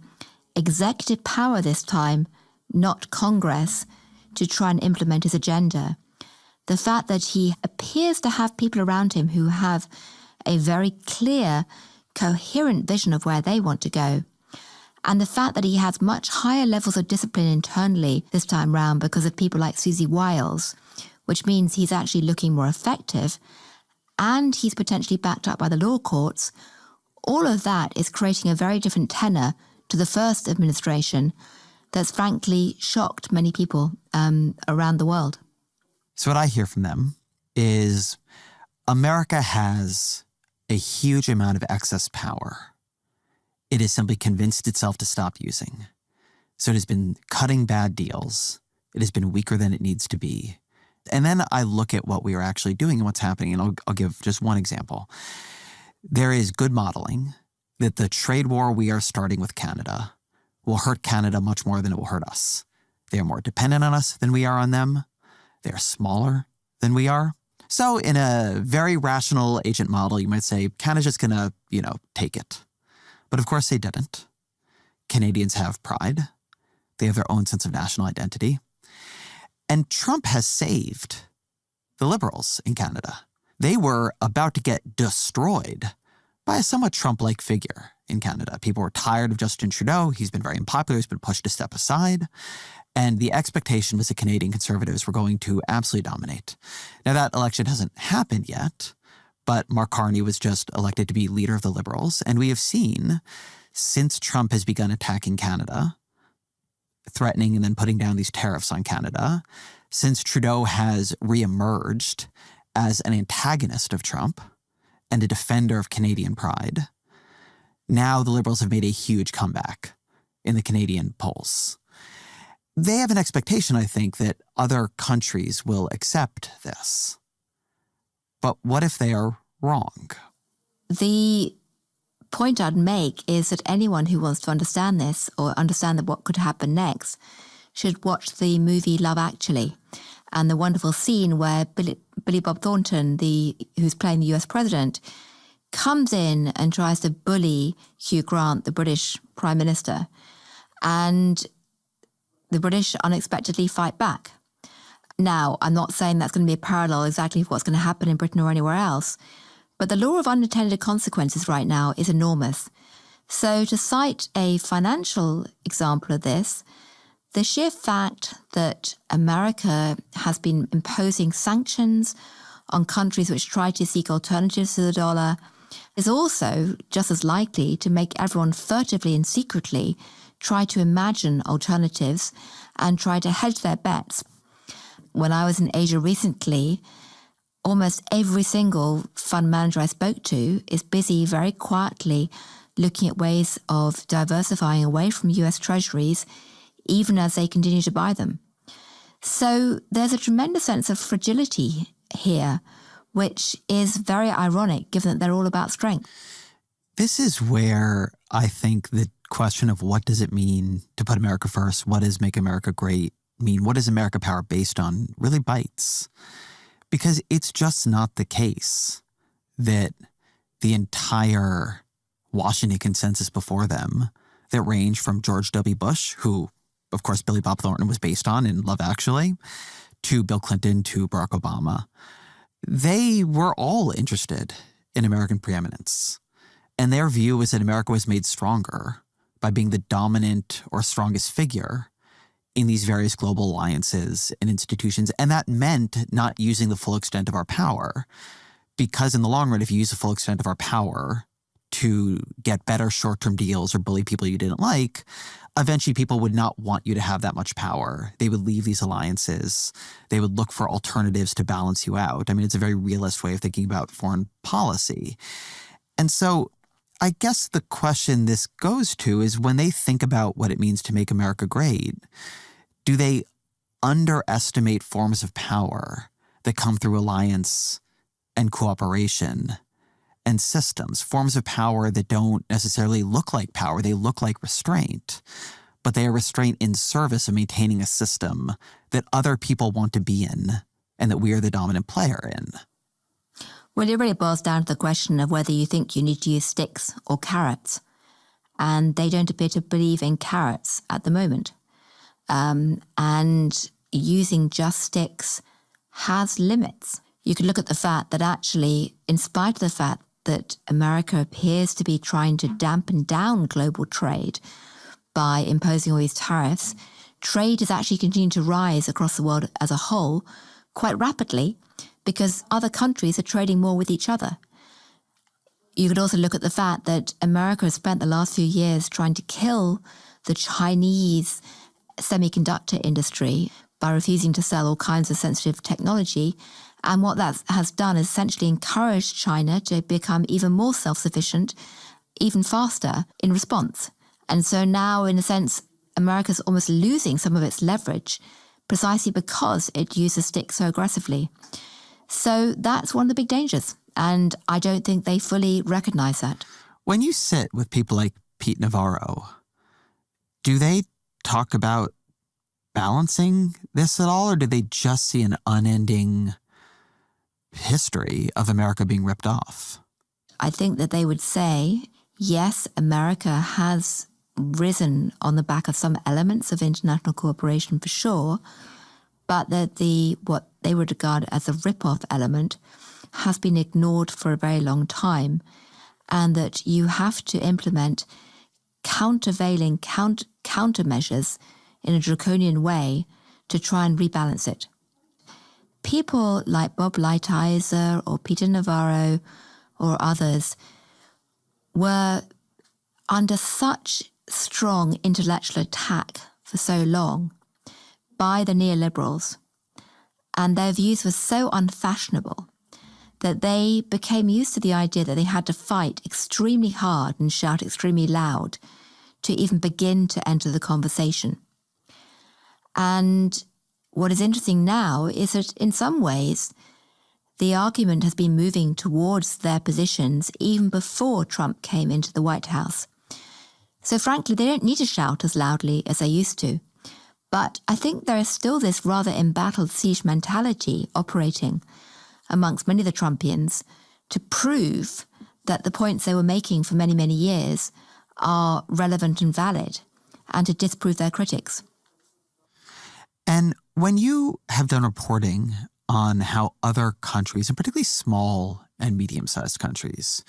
executive power this time, not Congress, to try and implement his agenda. The fact that he appears to have people around him who have a very clear, coherent vision of where they want to go. And the fact that he has much higher levels of discipline internally this time round because of people like Susie Wiles, which means he's actually looking more effective, and he's potentially backed up by the law courts. All of that is creating a very different tenor to the first administration that's frankly shocked many people around the world. So what I hear from them is America has a huge amount of excess power. It has simply convinced itself to stop using. So it has been cutting bad deals. It has been weaker than it needs to be. And then I look at what we are actually doing and what's happening, and I'll give just one example. There is good modeling that the trade war we are starting with Canada will hurt Canada much more than it will hurt us. They are more dependent on us than we are on them. They are smaller than we are. So in a very rational agent model, you might say Canada's just going to, take it. But of course they didn't. Canadians have pride. They have their own sense of national identity. And Trump has saved the Liberals in Canada. They were about to get destroyed by a somewhat Trump-like figure in Canada. People were tired of Justin Trudeau. He's been very unpopular. He's been pushed to step aside. And the expectation was that Canadian Conservatives were going to absolutely dominate. Now, that election hasn't happened yet, but Mark Carney was just elected to be leader of the Liberals. And we have seen, since Trump has begun attacking Canada, threatening and then putting down these tariffs on Canada, since Trudeau has reemerged as an antagonist of Trump and a defender of Canadian pride, now the Liberals have made a huge comeback in the Canadian polls. They have an expectation, I think, that other countries will accept this. But what if they are wrong? The point I'd make is that anyone who wants to understand this or understand what could happen next should watch the movie Love Actually and the wonderful scene where Billy Bob Thornton, who's playing the US president, comes in and tries to bully Hugh Grant, the British Prime Minister, and the British unexpectedly fight back. Now, I'm not saying that's going to be a parallel exactly for what's going to happen in Britain or anywhere else, but the law of unintended consequences right now is enormous. So to cite a financial example of this, the sheer fact that America has been imposing sanctions on countries which try to seek alternatives to the dollar is also just as likely to make everyone furtively and secretly try to imagine alternatives and try to hedge their bets. When I was in Asia recently, almost every single fund manager I spoke to is busy very quietly looking at ways of diversifying away from US treasuries, even as they continue to buy them. So there's a tremendous sense of fragility here, which is very ironic given that they're all about strength. This is where I think the question of what does it mean to put America first, what does make America great mean, what is America power based on, really bites. Because it's just not the case that the entire Washington consensus before them that ranged from George W. Bush, who, of course, Billy Bob Thornton was based on in Love Actually, to Bill Clinton, to Barack Obama, they were all interested in American preeminence. And their view was that America was made stronger by being the dominant or strongest figure in these various global alliances and institutions. And that meant not using the full extent of our power, because in the long run, if you use the full extent of our power to get better short-term deals or bully people you didn't like, eventually people would not want you to have that much power. They would leave these alliances. They would look for alternatives to balance you out. I mean, it's a very realist way of thinking about foreign policy. And so I guess the question this goes to is when they think about what it means to make America great, do they underestimate forms of power that come through alliance and cooperation and systems, forms of power that don't necessarily look like power, they look like restraint, but they are restraint in service of maintaining a system that other people want to be in and that we are the dominant player in? Well, it really boils down to the question of whether you think you need to use sticks or carrots. And they don't appear to believe in carrots at the moment. And using just sticks has limits. You could look at the fact that actually, in spite of the fact that America appears to be trying to dampen down global trade by imposing all these tariffs, trade is actually continuing to rise across the world as a whole quite rapidly because other countries are trading more with each other. You could also look at the fact that America has spent the last few years trying to kill the Chinese semiconductor industry by refusing to sell all kinds of sensitive technology. And what that has done is essentially encouraged China to become even more self-sufficient, even faster in response. And so now, in a sense, America's almost losing some of its leverage precisely because it uses sticks so aggressively. So that's one of the big dangers. And I don't think they fully recognize that. When you sit with people like Pete Navarro, do they talk about balancing this at all, or do they just see an unending history of America being ripped off? I think that they would say, yes, America has risen on the back of some elements of international cooperation for sure, but that what they would regard as a rip-off element has been ignored for a very long time, and that you have to implement countervailing countermeasures in a draconian way to try and rebalance it. People like Bob Lighthizer or Peter Navarro or others were under such strong intellectual attack for so long by the neoliberals, and their views were so unfashionable that they became used to the idea that they had to fight extremely hard and shout extremely loud to even begin to enter the conversation. And what is interesting now is that in some ways, the argument has been moving towards their positions even before Trump came into the White House. So frankly, they don't need to shout as loudly as they used to. But I think there is still this rather embattled siege mentality operating amongst many of the Trumpians to prove that the points they were making for many, many years are relevant and valid, and to disprove their critics. And when you have done reporting on how other countries, and particularly small and medium-sized countries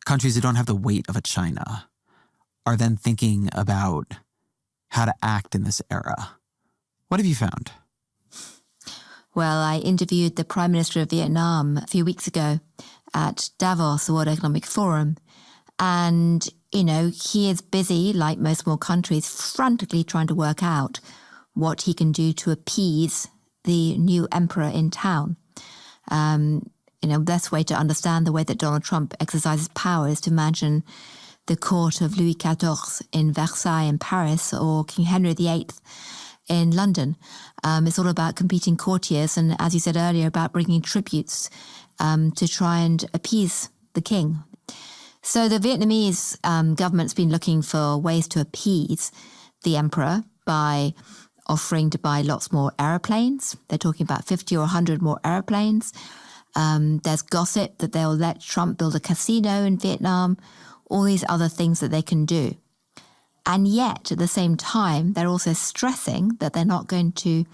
that don't have the weight of a China, are then thinking about how to act in this era, what have you found? Well, I interviewed the Prime Minister of Vietnam a few weeks ago at Davos, the World Economic Forum. And, he is busy, like most small countries, frantically trying to work out what he can do to appease the new emperor in town. The best way to understand the way that Donald Trump exercises power is to imagine the court of Louis XIV in Versailles in Paris or King Henry VIII in London. It's all about competing courtiers and, as you said earlier, about bringing tributes to try and appease the king. So the Vietnamese government's been looking for ways to appease the emperor by offering to buy lots more aeroplanes. They're talking about 50 or 100 more aeroplanes. There's gossip that they'll let Trump build a casino in Vietnam, all these other things that they can do. And yet, at the same time, they're also stressing that they're not going to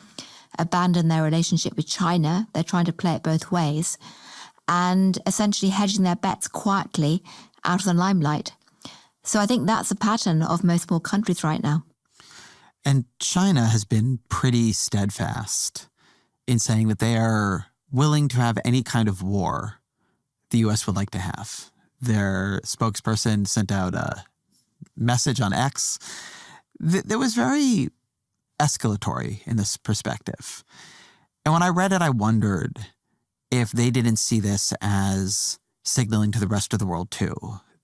abandon their relationship with China. They're trying to play it both ways and essentially hedging their bets quietly out of the limelight. So I think that's a pattern of most small countries right now. And China has been pretty steadfast in saying that they are willing to have any kind of war the U.S. would like to have. Their spokesperson sent out a message on X that was very escalatory in this perspective. And when I read it, I wondered if they didn't see this as signaling to the rest of the world too,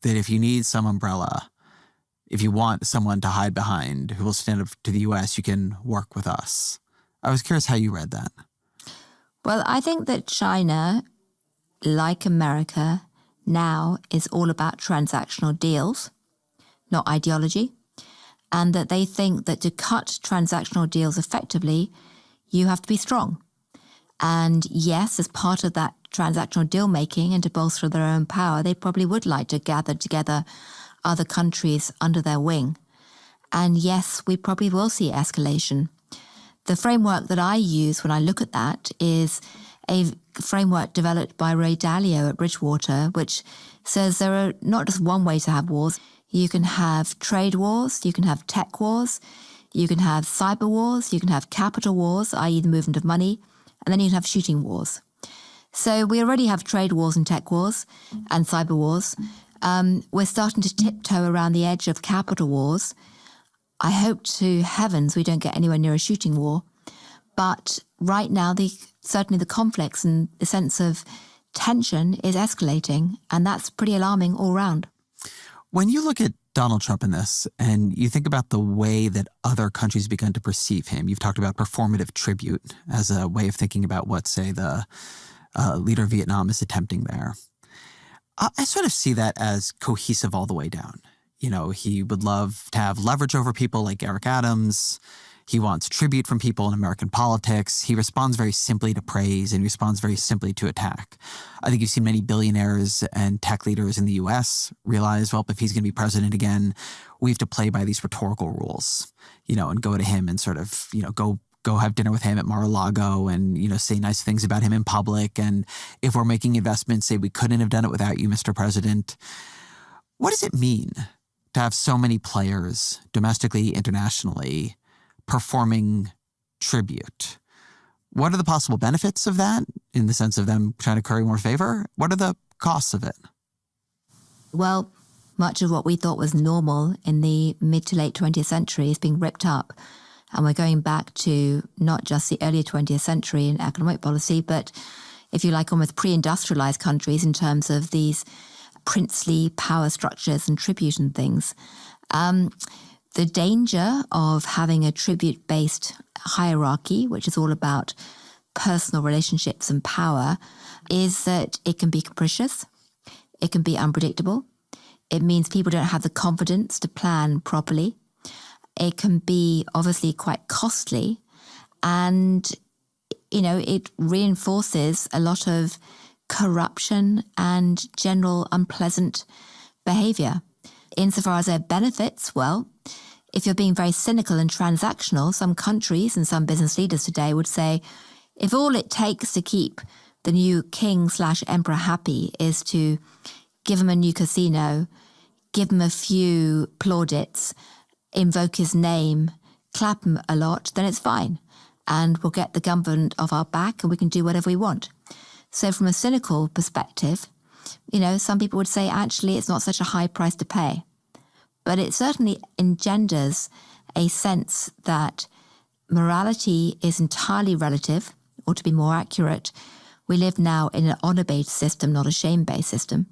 that if you need some umbrella, if you want someone to hide behind who will stand up to the U.S., you can work with us. I was curious how you read that. Well, I think that China, like America, now is all about transactional deals, not ideology, and that they think that to cut transactional deals effectively, you have to be strong. And yes, as part of that transactional deal making and to bolster their own power, they probably would like to gather together other countries under their wing. And yes, we probably will see escalation. The framework that I use when I look at that is a framework developed by Ray Dalio at Bridgewater, which says there are not just one way to have wars. You can have trade wars, you can have tech wars, you can have cyber wars, you can have capital wars, i.e. the movement of money, and then you can have shooting wars. So we already have trade wars and tech wars and cyber wars. We're starting to tiptoe around the edge of capital wars. I hope to heavens we don't get anywhere near a shooting war. But right now, certainly the conflicts and the sense of tension is escalating, and that's pretty alarming all round. When you look at Donald Trump in this, and you think about the way that other countries begun to perceive him, you've talked about performative tribute as a way of thinking about what, say, the leader of Vietnam is attempting there. I sort of see that as cohesive all the way down. He would love to have leverage over people like Eric Adams. He wants tribute from people in American politics. He responds very simply to praise and responds very simply to attack. I think you've seen many billionaires and tech leaders in the U.S. realize, well, if he's going to be president again, we have to play by these rhetorical rules, and go to him and sort of, go have dinner with him at Mar-a-Lago and, say nice things about him in public. And if we're making investments, say we couldn't have done it without you, Mr. President. What does it mean to have so many players domestically, internationally, performing tribute? What are the possible benefits of that in the sense of them trying to curry more favor? What are the costs of it? Well, much of what we thought was normal in the mid to late 20th century is being ripped up. And we're going back to not just the earlier 20th century in economic policy, but if you like, almost pre-industrialized countries in terms of these princely power structures and tribute and things. The danger of having a tribute-based hierarchy, which is all about personal relationships and power is that it can be capricious, it can be unpredictable, it means people don't have the confidence to plan properly, it can be obviously quite costly, and, you know, it reinforces a lot of corruption and general unpleasant behavior. Insofar as there are benefits, well, if you're being very cynical and transactional, some countries and some business leaders today would say, if all it takes to keep the new king/emperor happy is to give him a new casino, give him a few plaudits, invoke his name, clap him a lot, then it's fine. And we'll get the government off our back and we can do whatever we want. So from a cynical perspective, you know, some people would say, actually, it's not such a high price to pay. But it certainly engenders a sense that morality is entirely relative, or to be more accurate, we live now in an honor-based system, not a shame-based system,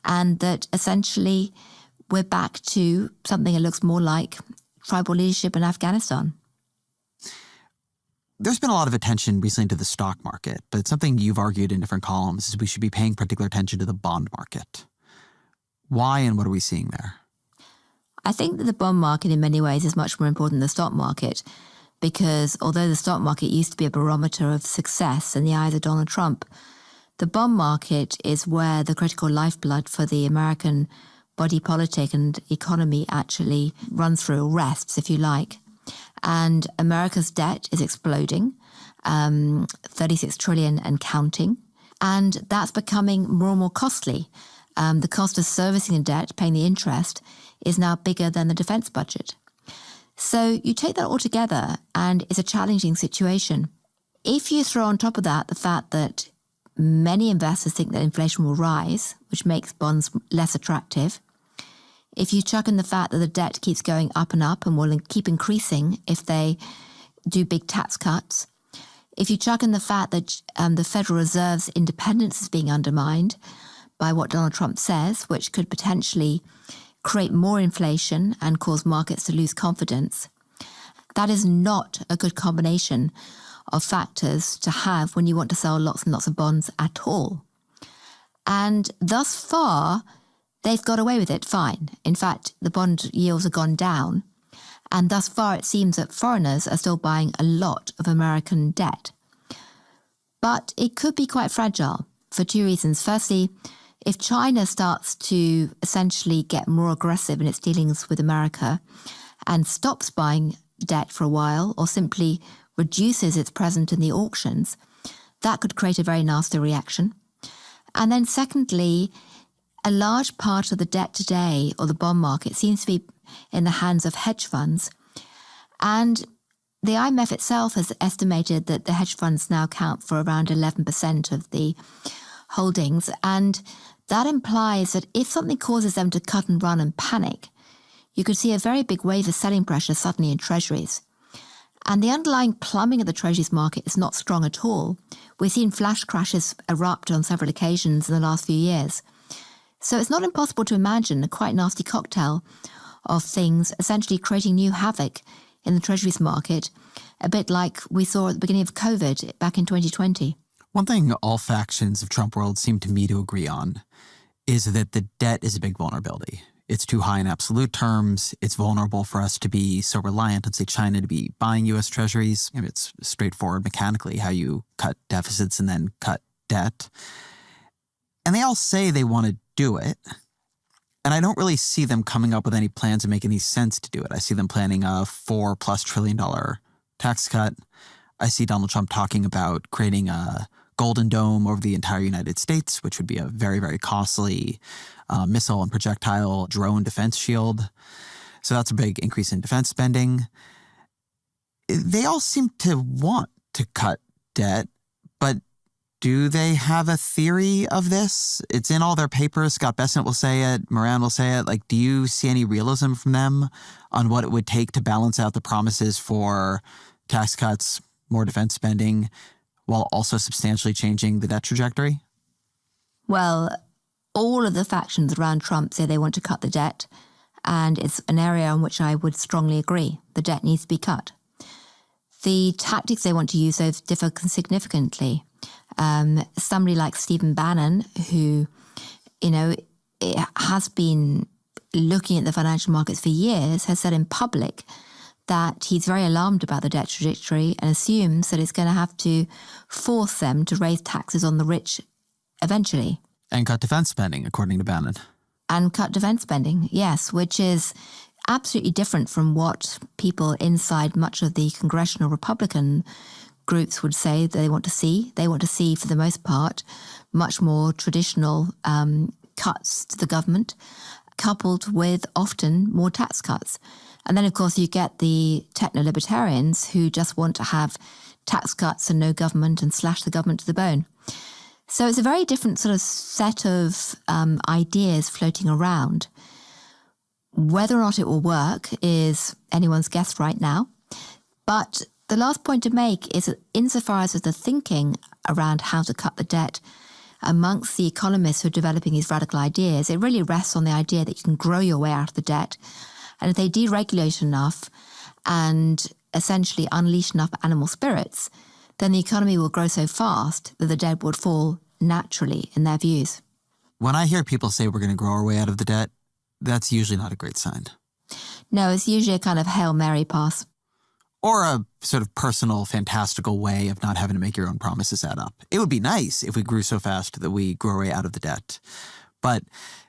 and that essentially we're back to something that looks more like tribal leadership in Afghanistan. There's been a lot of attention recently to the stock market, but something you've argued in different columns is we should be paying particular attention to the bond market. Why and what are we seeing there? I think that the bond market in many ways is much more important than the stock market, because although the stock market used to be a barometer of success in the eyes of Donald Trump, the bond market is where the critical lifeblood for the American body politic and economy actually runs through, rests, if you like. And America's debt is exploding, 36 trillion and counting. And that's becoming more and more costly. The cost of servicing the debt, paying the interest, is now bigger than the defense budget. So you take that all together and it's a challenging situation. If you throw on top of that the fact that many investors think that inflation will rise, which makes bonds less attractive, if you chuck in the fact that the debt keeps going up and will keep increasing if they do big tax cuts, if you chuck in the fact that the Federal Reserve's independence is being undermined by what Donald Trump says, which could potentially create more inflation and cause markets to lose confidence, that is not a good combination of factors to have when you want to sell lots and lots of bonds at all. And thus far, they've got away with it fine. In fact, the bond yields have gone down. And thus far, it seems that foreigners are still buying a lot of American debt. But it could be quite fragile for two reasons. Firstly, if China starts to essentially get more aggressive in its dealings with America and stops buying debt for a while or simply reduces its presence in the auctions, that could create a very nasty reaction. And then secondly, a large part of the debt today, or the bond market, seems to be in the hands of hedge funds. And the IMF itself has estimated that the hedge funds now count for around 11% of the holdings. And that implies that if something causes them to cut and run and panic, you could see a very big wave of selling pressure suddenly in treasuries. And the underlying plumbing of the treasuries market is not strong at all. We've seen flash crashes erupt on several occasions in the last few years. So it's not impossible to imagine a quite nasty cocktail of things essentially creating new havoc in the treasuries market, a bit like we saw at the beginning of COVID back in 2020. One thing all factions of Trump world seem to me to agree on is that the debt is a big vulnerability. It's too high in absolute terms. It's vulnerable for us to be so reliant on, say, China to be buying U.S. treasuries. I mean, it's straightforward mechanically how you cut deficits and then cut debt. And they all say they want to do it. And I don't really see them coming up with any plans that make any sense to do it. I see them planning a $4+ trillion tax cut. I see Donald Trump talking about creating a Golden Dome over the entire United States, which would be a very, very costly missile and projectile drone defense shield. So that's a big increase in defense spending. They all seem to want to cut debt, but do they have a theory of this? It's in all their papers. Scott Bessent will say it. Moran will say it. Like, do you see any realism from them on what it would take to balance out the promises for tax cuts, more defense spending, while also substantially changing the debt trajectory? Well, all of the factions around Trump say they want to cut the debt, and it's an area on which I would strongly agree. The debt needs to be cut. the tactics they want to use, those differ significantly. Somebody like Stephen Bannon, who, has been looking at the financial markets for years, has said in public that he's very alarmed about the debt trajectory and assumes that it's going to have to force them to raise taxes on the rich eventually. And cut defense spending, according to Bannon. And cut defense spending, yes, which is absolutely different from what people inside much of the congressional Republican groups would say that they want to see. They want to see, for the most part, much more traditional cuts to the government, coupled with often more tax cuts. And then, of course, you get the techno-libertarians who just want to have tax cuts and no government and slash the government to the bone. So it's a very different sort of set of ideas floating around. Whether or not it will work is anyone's guess right now. But the last point to make is that insofar as the thinking around how to cut the debt amongst the economists who are developing these radical ideas, it really rests on the idea that you can grow your way out of the debt. And if they deregulate enough and essentially unleash enough animal spirits, then the economy will grow so fast that the debt would fall naturally in their views. When I hear people say we're going to grow our way out of the debt, that's usually not a great sign. No, it's usually a kind of Hail Mary pass. Or a sort of personal, fantastical way of not having to make your own promises add up. It would be nice if we grew so fast that we grow our way out of the debt. But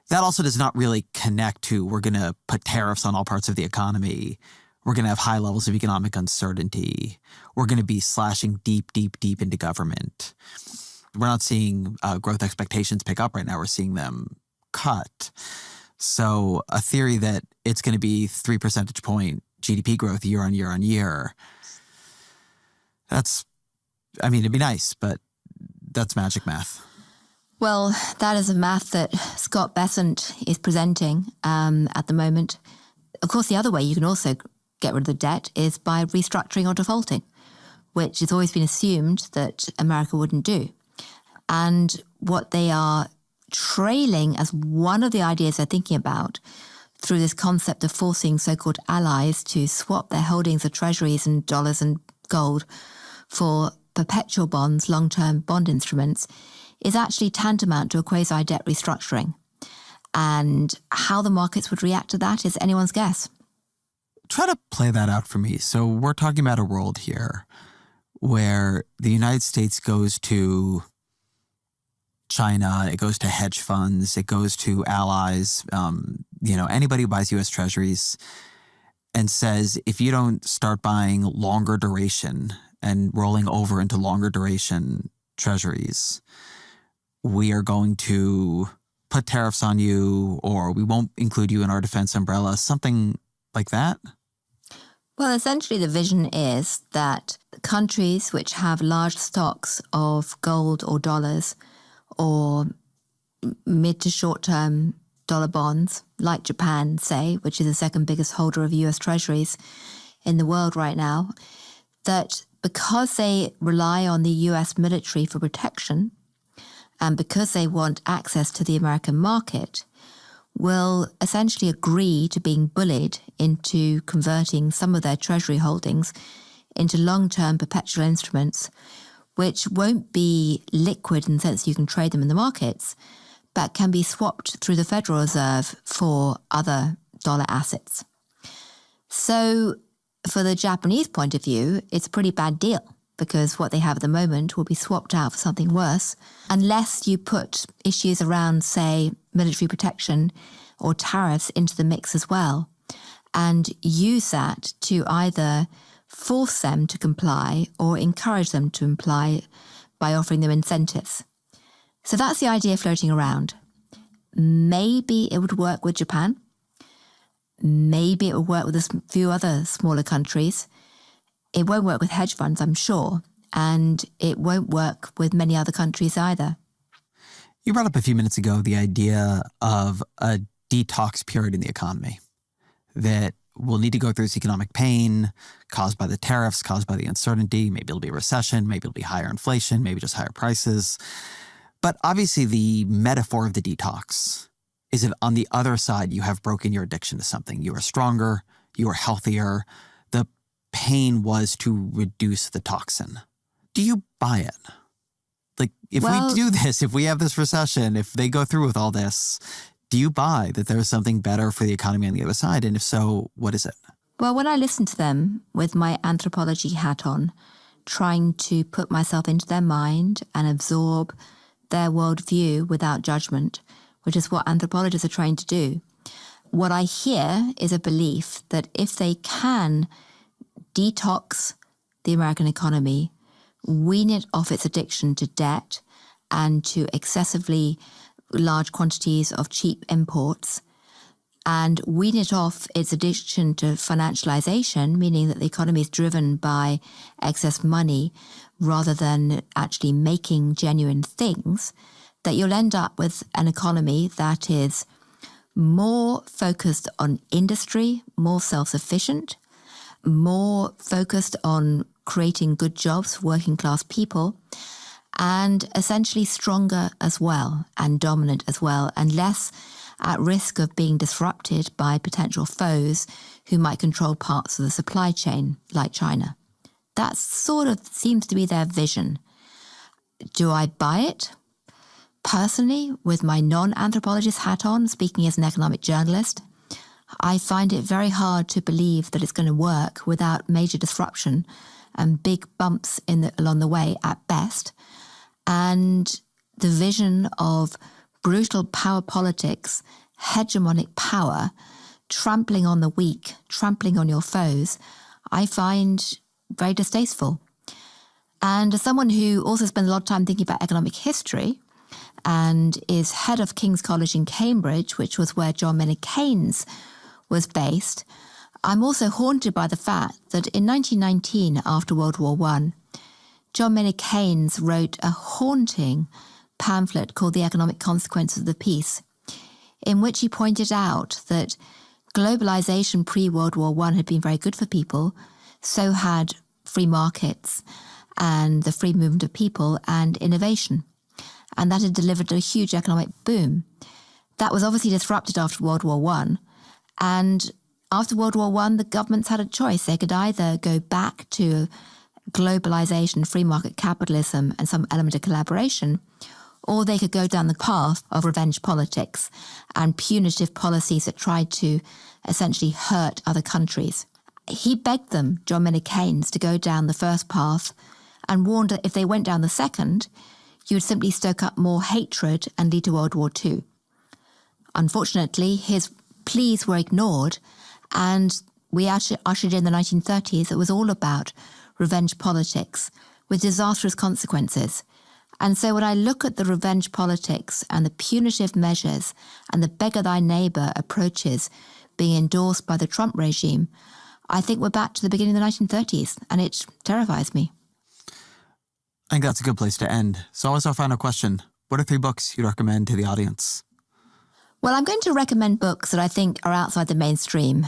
that also does not really connect to we're going to put tariffs on all parts of the economy. We're going to have high levels of economic uncertainty. We're going to be slashing deep, deep, deep into government. We're not seeing growth expectations pick up right now. We're seeing them cut. So a theory that it's going to be 3 percentage point GDP growth year on year on year, it'd be nice, but that's magic math. Well, that is a math that Scott Bessent is presenting at the moment. Of course, the other way you can also get rid of the debt is by restructuring or defaulting, which has always been assumed that America wouldn't do. And what they are trailing as one of the ideas they're thinking about through this concept of forcing so-called allies to swap their holdings of treasuries and dollars and gold for perpetual bonds, long-term bond instruments, is actually tantamount to a quasi-debt restructuring. And how the markets would react to that is anyone's guess. Try to play that out for me. So we're talking about a world here where the United States goes to China, it goes to hedge funds, it goes to allies, anybody who buys U.S. treasuries and says, if you don't start buying longer duration and rolling over into longer duration treasuries, we are going to put tariffs on you, or we won't include you in our defense umbrella, something like that? Well, essentially the vision is that countries which have large stocks of gold or dollars or mid to short-term dollar bonds, like Japan, say, which is the second biggest holder of US treasuries in the world right now, that because they rely on the US military for protection and because they want access to the American market, will essentially agree to being bullied into converting some of their treasury holdings into long-term perpetual instruments, which won't be liquid in the sense you can trade them in the markets, but can be swapped through the Federal Reserve for other dollar assets. So for the Japanese point of view, it's a pretty bad deal because what they have at the moment will be swapped out for something worse unless you put issues around, say, military protection or tariffs into the mix as well and use that to either force them to comply or encourage them to comply by offering them incentives. So that's the idea floating around. Maybe it would work with Japan. Maybe it would work with a few other smaller countries. It won't work with hedge funds, I'm sure, and it won't work with many other countries either. You brought up a few minutes ago the idea of a detox period in the economy, that we'll need to go through this economic pain caused by the tariffs, caused by the uncertainty. Maybe it'll be a recession, maybe it'll be higher inflation, maybe just higher prices. But obviously the metaphor of the detox is that on the other side, you have broken your addiction to something. You are stronger, you are healthier. The pain was to reduce the toxin. Do you buy it? Like, if we do this, if we have this recession, if they go through with all this, do you buy that there's something better for the economy on the other side? And if so, what is it? Well, when I listen to them with my anthropology hat on, trying to put myself into their mind and absorb their worldview without judgment, which is what anthropologists are trying to do, what I hear is a belief that if they can detox the American economy, wean it off its addiction to debt and to excessively large quantities of cheap imports, and wean it off its addiction to financialization, meaning that the economy is driven by excess money rather than actually making genuine things, that you'll end up with an economy that is more focused on industry, more self-sufficient, more focused on creating good jobs for working class people, and essentially stronger as well and dominant as well, and less at risk of being disrupted by potential foes who might control parts of the supply chain, like China. That sort of seems to be their vision. Do I buy it? Personally, with my non-anthropologist hat on, speaking as an economic journalist, I find it very hard to believe that it's going to work without major disruption and big bumps along the way at best. And the vision of brutal power politics, hegemonic power, trampling on the weak, trampling on your foes, I find very distasteful. And as someone who also spends a lot of time thinking about economic history and is head of King's College in Cambridge, which was where John Maynard Keynes was based, I'm also haunted by the fact that in 1919, after World War I, John Maynard Keynes wrote a haunting pamphlet called The Economic Consequences of the Peace, in which he pointed out that globalization pre-World War I had been very good for people, so had free markets and the free movement of people and innovation. And that had delivered a huge economic boom. That was obviously disrupted after World War I. And after World War I, the governments had a choice. They could either go back to globalization, free market capitalism, and some element of collaboration, or they could go down the path of revenge politics and punitive policies that tried to essentially hurt other countries. He begged them, John Maynard Keynes, to go down the first path and warned that if they went down the second, you would simply stoke up more hatred and lead to World War II. Unfortunately, his pleas were ignored, and we ushered in the 1930s. It was all about revenge politics with disastrous consequences. And so when I look at the revenge politics and the punitive measures and the beggar thy neighbor approaches being endorsed by the Trump regime, I think we're back to the beginning of the 1930s, and it terrifies me. I think that's a good place to end. So what's our final question? What are 3 books you'd recommend to the audience? Well, I'm going to recommend books that I think are outside the mainstream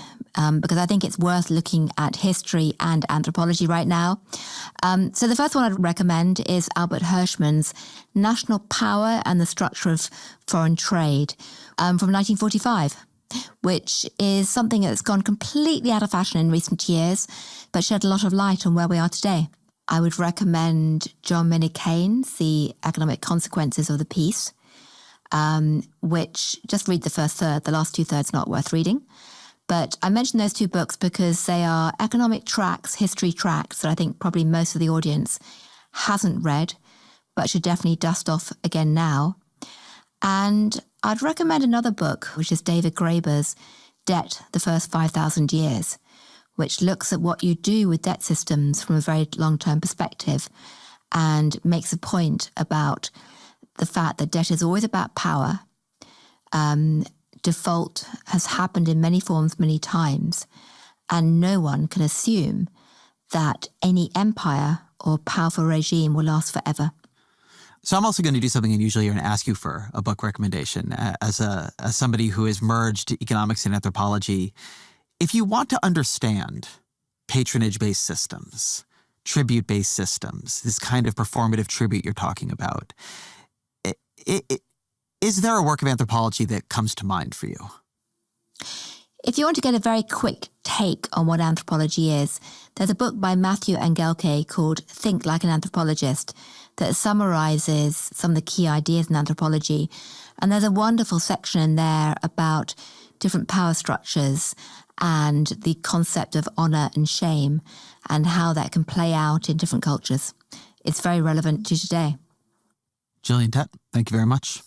because I think it's worth looking at history and anthropology right now. So the first one I'd recommend is Albert Hirschman's National Power and the Structure of Foreign Trade from 1945, which is something that's gone completely out of fashion in recent years, but shed a lot of light on where we are today. I would recommend John Maynard Keynes' The Economic Consequences of the Peace, which, just read the first third, the last 2/3 not worth reading. But I mention those 2 books because they are economic tracts, history tracts that I think probably most of the audience hasn't read, but should definitely dust off again now. And I'd recommend another book, which is David Graeber's Debt, the First 5,000 Years, which looks at what you do with debt systems from a very long-term perspective and makes a point about the fact that debt is always about power. Default has happened in many forms, many times, and no one can assume that any empire or powerful regime will last forever. So I'm also going to do something unusual here and ask you for a book recommendation. As somebody who has merged economics and anthropology, if you want to understand patronage-based systems, tribute-based systems, this kind of performative tribute you're talking about, is there a work of anthropology that comes to mind for you? If you want to get a very quick take on what anthropology is, there's a book by Matthew Engelke called Think Like an Anthropologist that summarizes some of the key ideas in anthropology. And there's a wonderful section in there about different power structures and the concept of honor and shame and how that can play out in different cultures. It's very relevant to today. Gillian Tett, thank you very much.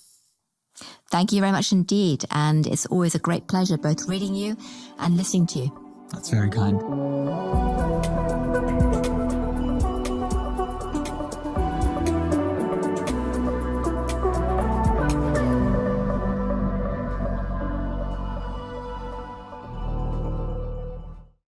Thank you very much indeed. And it's always a great pleasure both reading you and listening to you. That's very kind.